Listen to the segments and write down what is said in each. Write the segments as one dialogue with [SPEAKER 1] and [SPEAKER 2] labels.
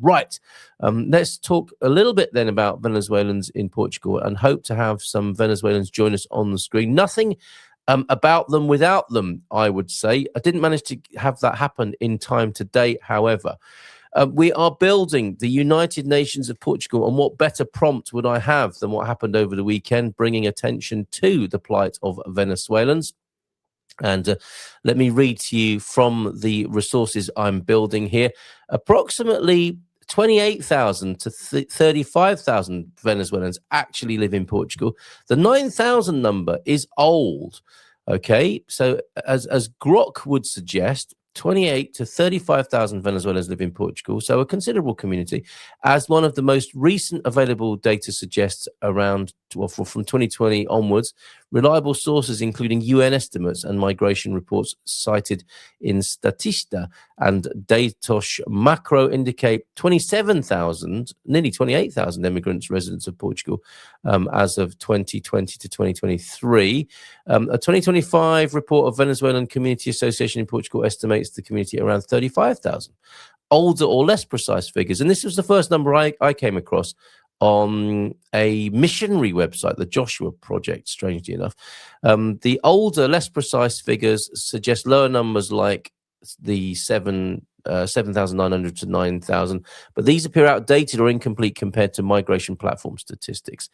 [SPEAKER 1] Right. Let's talk a little bit then about Venezuelans in Portugal, and hope to have some Venezuelans join us on the screen. Nothing about them without them, I would say. I didn't manage to have that happen in time today, however. We are building the United Nations of Portugal, and what better prompt would I have than what happened over the weekend, bringing attention to the plight of Venezuelans. And let me read to you from the resources I'm building here. Approximately 28,000 to 35,000 Venezuelans actually live in Portugal. The 9,000 number is old. Okay, so as Grok would suggest, 28 to 35,000 Venezuelans live in Portugal, so a considerable community. As one of the most recent available data suggests, from 2020 onwards, reliable sources including UN estimates and migration reports cited in Statista and Datos Macro indicate 27,000, nearly 28,000 immigrants residents of Portugal as of 2020 to 2023. A 2025 report of Venezuelan Community Association in Portugal estimates the community around 35,000. Older or less precise figures, and this was the first number I came across on a missionary website, the Joshua Project, strangely enough. The older, less precise figures suggest lower numbers like the 7,900 to 9,000, but these appear outdated or incomplete compared to migration platform statistics.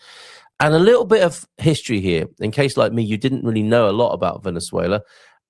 [SPEAKER 1] And a little bit of history here, in case like me, you didn't really know a lot about Venezuela.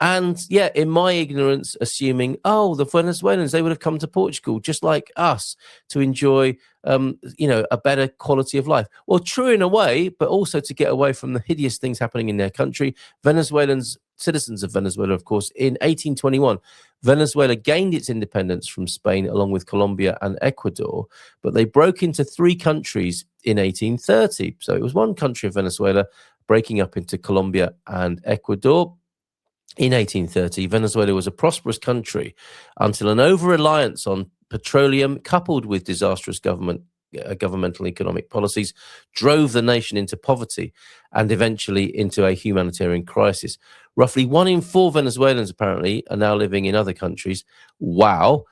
[SPEAKER 1] And yeah, in my ignorance, assuming, the Venezuelans, they would have come to Portugal just like us to enjoy, a better quality of life. Well, true in a way, but also to get away from the hideous things happening in their country. Venezuelans, citizens of Venezuela, of course, in 1821, Venezuela gained its independence from Spain along with Colombia and Ecuador, but they broke into three countries in 1830. So it was one country of Venezuela breaking up into Colombia and Ecuador. In 1830, Venezuela was a prosperous country until an over-reliance on petroleum, coupled with disastrous governmental economic policies, drove the nation into poverty and eventually into a humanitarian crisis. Roughly 1 in 4 Venezuelans, apparently, are now living in other countries. Wow.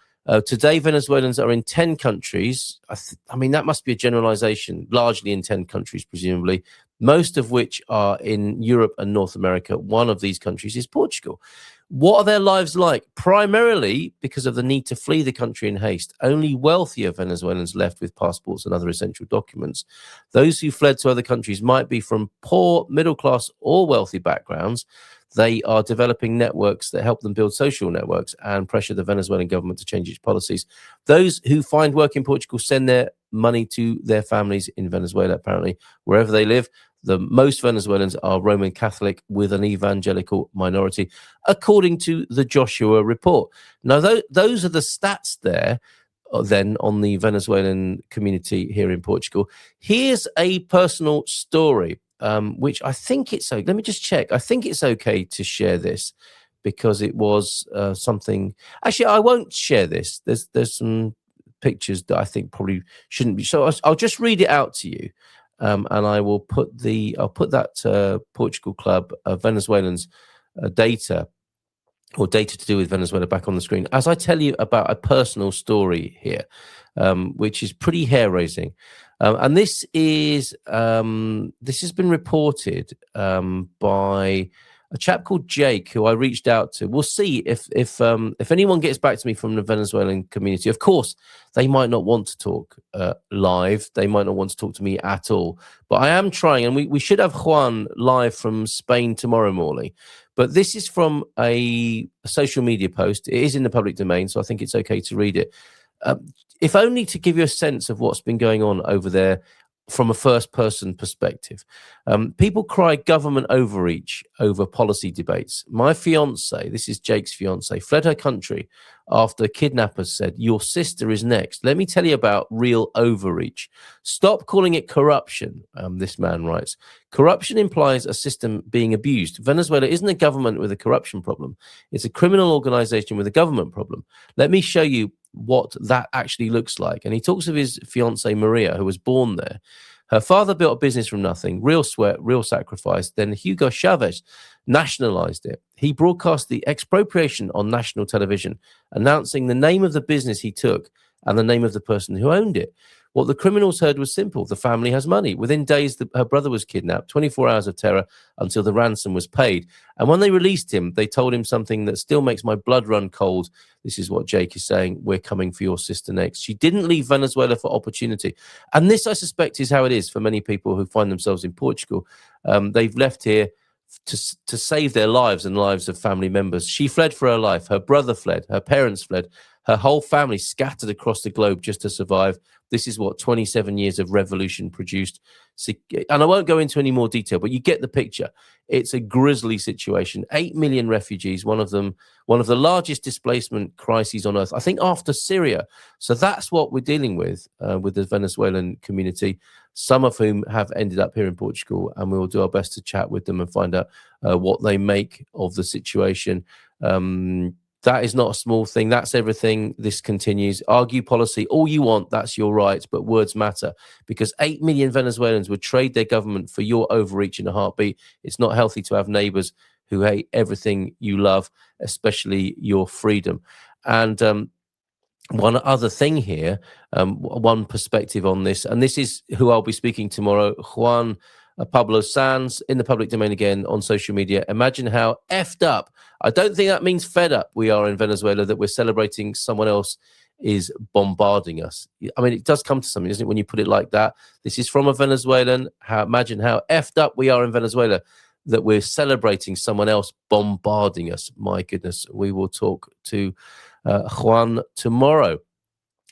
[SPEAKER 1] Today, Venezuelans are in 10 countries. I mean, that must be a generalization, largely in 10 countries, presumably, most of which are in Europe and North America. One of these countries is Portugal. What are their lives like? Primarily because of the need to flee the country in haste. Only wealthier Venezuelans left with passports and other essential documents. Those who fled to other countries might be from poor, middle class, or wealthy backgrounds. They are developing networks that help them build social networks and pressure the Venezuelan government to change its policies. Those who find work in Portugal send their money to their families in Venezuela, apparently, wherever they live. The most Venezuelans are Roman Catholic with an evangelical minority, according to the Joshua report. Now, those are the stats there then on the Venezuelan community here in Portugal. Here's a personal story, which I think it's okay. Let me just check. I think it's okay to share this because it was something. Actually, I won't share this. There's some pictures that I think probably shouldn't be. So I'll just read it out to you. And I will put that Portugal Club Venezuelans data to do with Venezuela back on the screen as I tell you about a personal story here, which is pretty hair-raising. And this has been reported by a chap called Jake, who I reached out to. We'll see if anyone gets back to me from the Venezuelan community. Of course, they might not want to talk live. They might not want to talk to me at all. But I am trying, and we should have Juan live from Spain tomorrow morning. But this is from a social media post. It is in the public domain, so I think it's okay to read it. If only to give you a sense of what's been going on over there from a first-person perspective. People cry government overreach over policy debates. My fiance, this is Jake's fiance, fled her country after kidnappers said, "Your sister is next." Let me tell you about real overreach. Stop calling it corruption, this man writes. Corruption implies a system being abused. Venezuela isn't a government with a corruption problem. It's a criminal organization with a government problem. Let me show you what that actually looks like. And he talks of his fiancée Maria, who was born there. Her father built a business from nothing, real sweat, real sacrifice. Then Hugo Chavez nationalized it. He broadcast the expropriation on national television, announcing the name of the business he took and the name of the person who owned it. What the criminals heard was simple. The family has money. Within days, her brother was kidnapped, 24 hours of terror until the ransom was paid. And when they released him, they told him something that still makes my blood run cold. This is what Jake is saying. We're coming for your sister next. She didn't leave Venezuela for opportunity. And this, I suspect, is how it is for many people who find themselves in Portugal. They've left here to save their lives and lives of family members. She fled for her life. Her brother fled. Her parents fled. Her whole family scattered across the globe just to survive. This is what 27 years of revolution produced. And I won't go into any more detail, but you get the picture. It's a grisly situation. 8 million refugees, one of the largest displacement crises on earth, I think, after Syria. So that's what we're dealing with the Venezuelan community, some of whom have ended up here in Portugal, and we will do our best to chat with them and find out what they make of the situation. That is not a small thing. That's everything. This continues. Argue policy all you want. That's your right. But words matter, because 8 million Venezuelans would trade their government for your overreach in a heartbeat. It's not healthy to have neighbors who hate everything you love, especially your freedom. And one other thing here, one perspective on this, and this is who I'll be speaking tomorrow, Juan Pablo Sanz, in the public domain again on social media. Imagine how effed up, I don't think that means fed up, we are in Venezuela, that we're celebrating someone else is bombarding us. I mean, it does come to something, doesn't it, when you put it like that? This is from a Venezuelan. Imagine how effed up we are in Venezuela that we're celebrating someone else bombarding us. My goodness. We will talk to Juan tomorrow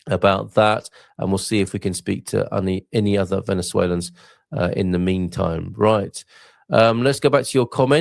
[SPEAKER 1] about that, and we'll see if we can speak to any other Venezuelans in the meantime. Right. Let's go back to your comment.